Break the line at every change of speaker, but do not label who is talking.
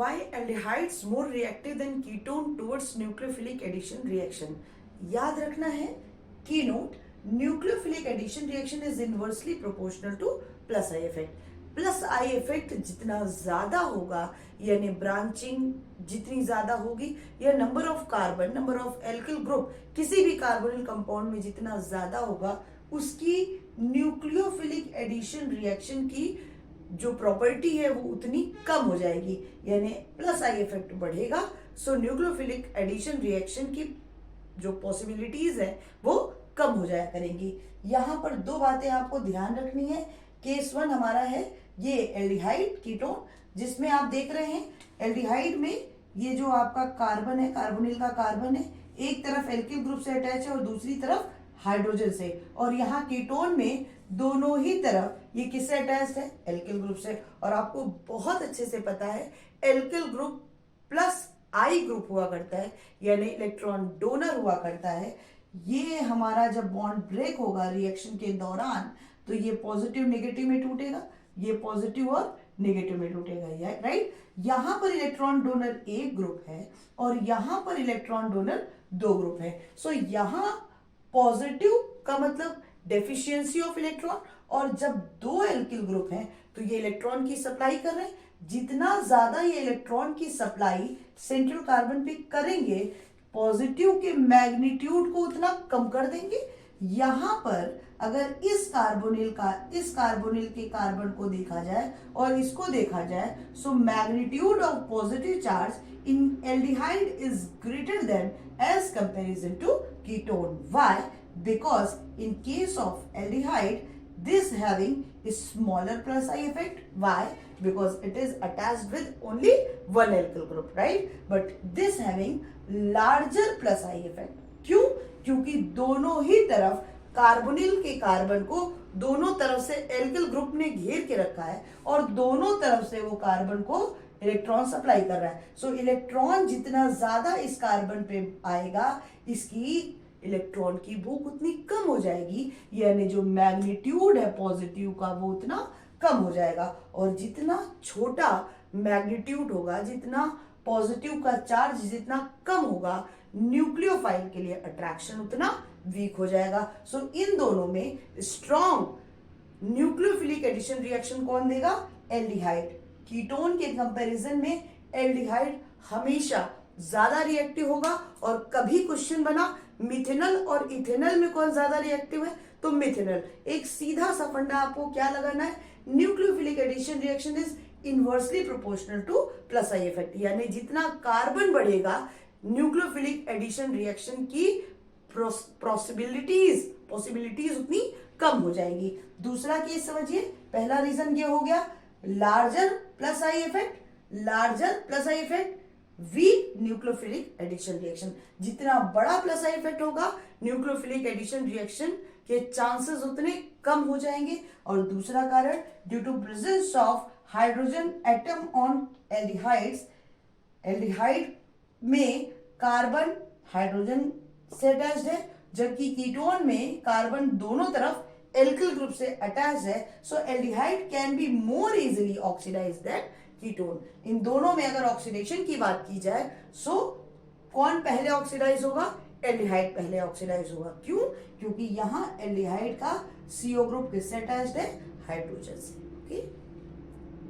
Why aldehydes more reactive than ketone towards nucleophilic addition reaction? याद रखना है की note, nucleophilic addition reaction is inversely proportional to plus I effect. Plus I effect जितना ज्यादा होगा, यानी ब्रांचिंग जितनी ज्यादा होगी, या number of carbon, number of alkyl group किसी भी कार्बोनिल कंपाउंड में जितना ज्यादा होगा, उसकी न्यूक्लियोफिलिक एडिशन रिएक्शन की जो प्रॉपर्टी है वो उतनी कम हो जाएगी, यानी प्लस आई इफेक्ट बढ़ेगा. सो न्यूक्लियोफिलिक एडिशन रिएक्शन की जो पॉसिबिलिटीज है वो कम हो जाया करेंगी. यहां पर दो बातें आपको ध्यान रखनी है. केस 1 हमारा है ये एल्डिहाइड कीटोन, जिसमें आप देख रहे हैं एल्डिहाइड में ये जो आपका कार्बन है, कार्बोनिल का कार्बन है, एक तरफ एल्किल ग्रुप से अटैच है और दूसरी तरफ हाइड्रोजन से. और यहाँ कीटोन में दोनों ही तरफ ये किससे अटैच्ड है? एल्किल ग्रुप से. और आपको बहुत अच्छे से पता है एल्किल ग्रुप प्लस आई ग्रुप हुआ करता है, यानी इलेक्ट्रॉन डोनर हुआ करता है. ये हमारा जब बॉन्ड ब्रेक होगा रिएक्शन के दौरान, तो ये पॉजिटिव नेगेटिव में टूटेगा, ये पॉजिटिव और नेगेटिव में टूटेगा, राइट. यहां पर इलेक्ट्रॉन डोनर एक ग्रुप है और यहां पर इलेक्ट्रॉन डोनर दो ग्रुप है. सो यहां पॉजिटिव का मतलब डेफिशिएंसी ऑफ इलेक्ट्रॉन, और जब दो एल्किल ग्रुप हैं तो ये इलेक्ट्रॉन की सप्लाई कर रहे हैं. जितना ज्यादा ये इलेक्ट्रॉन की सप्लाई सेंट्रल कार्बन पे करेंगे, पॉजिटिव के मैग्नीट्यूड को उतना कम कर देंगे. यहां पर अगर इस कार्बोनिल के कार्बन को देखा जाए और इसको देखा जाए, so magnitude of positive charge in aldehyde is greater than as comparison to ketone. Why? Because in case of aldehyde, this having a smaller plus I effect. Why? Because it is attached with only one alkyl group, right? But this having larger plus I effect. क्यों? क्योंकि दोनों ही तरफ carbonyl के carbon को दोनों तरफ से alkyl group ने घेर के रखा है और दोनों तरफ से वो कार्बन को इलेक्ट्रॉन सप्लाई कर रहा है. सो इलेक्ट्रॉन जितना ज्यादा इस कार्बन पे आएगा, इसकी इलेक्ट्रॉन की भूख उतनी कम हो जाएगी, यानी जो मैग्नीट्यूड है पॉजिटिव का वो उतना कम हो जाएगा. और जितना छोटा मैग्नीट्यूड होगा, जितना पॉजिटिव का चार्ज जितना कम होगा, न्यूक्लियोफाइल के लिए अट्रैक्शन उतना वीक हो जाएगा. सो इन दोनों में स्ट्रॉन्ग न्यूक्लियोफिलिक एडिशन रिएक्शन कौन देगा? एल्डिहाइड. कीटोन के कंपैरिजन में एल्डिहाइड हमेशा ज्यादा रिएक्टिव होगा. और कभी क्वेश्चन बना मिथेनॉल और इथेनॉल में कौन ज्यादा रिएक्टिव है, तो मिथेनॉल. एक सीधा सा फंडा आपको क्या लगाना है? Nucleophilic addition reaction is inversely proportional to plus I effect, यानी जितना कार्बन बढ़ेगा न्यूक्लियोफिलिक एडिशन रिएक्शन की पॉसिबिलिटीज उतनी कम हो जाएगी. दूसरा केस समझिए. पहला रीजन ये हो गया larger plus I effect weak nucleophilic addition reaction. जितना बड़ा प्लस आई इफेक्ट होगा, न्यूक्लियोफिलिक एडिशन रिएक्शन के चांसेस उतने कम हो जाएंगे. और दूसरा कारण due to presence of hydrogen atom on aldehydes. Aldehyde में कार्बन हाइड्रोजन से अटैच्ड है, जबकि कीटोन में कार्बन दोनों तरफ एल्किल ग्रुप से अटैच्ड है. So aldehyde can be more easily oxidise that ketone. इन दोनों में अगर ऑक्सीडेशन की बात की जाए, सो कौन पहले ऑक्सीडाइज होगा? एल्डिहाइड पहले ऑक्सीडाइज होगा. क्यों? क्योंकि यहां एल्डिहाइड का CO ग्रुप किससे अटैच्ड है? हाइड्रोजन से. ओके.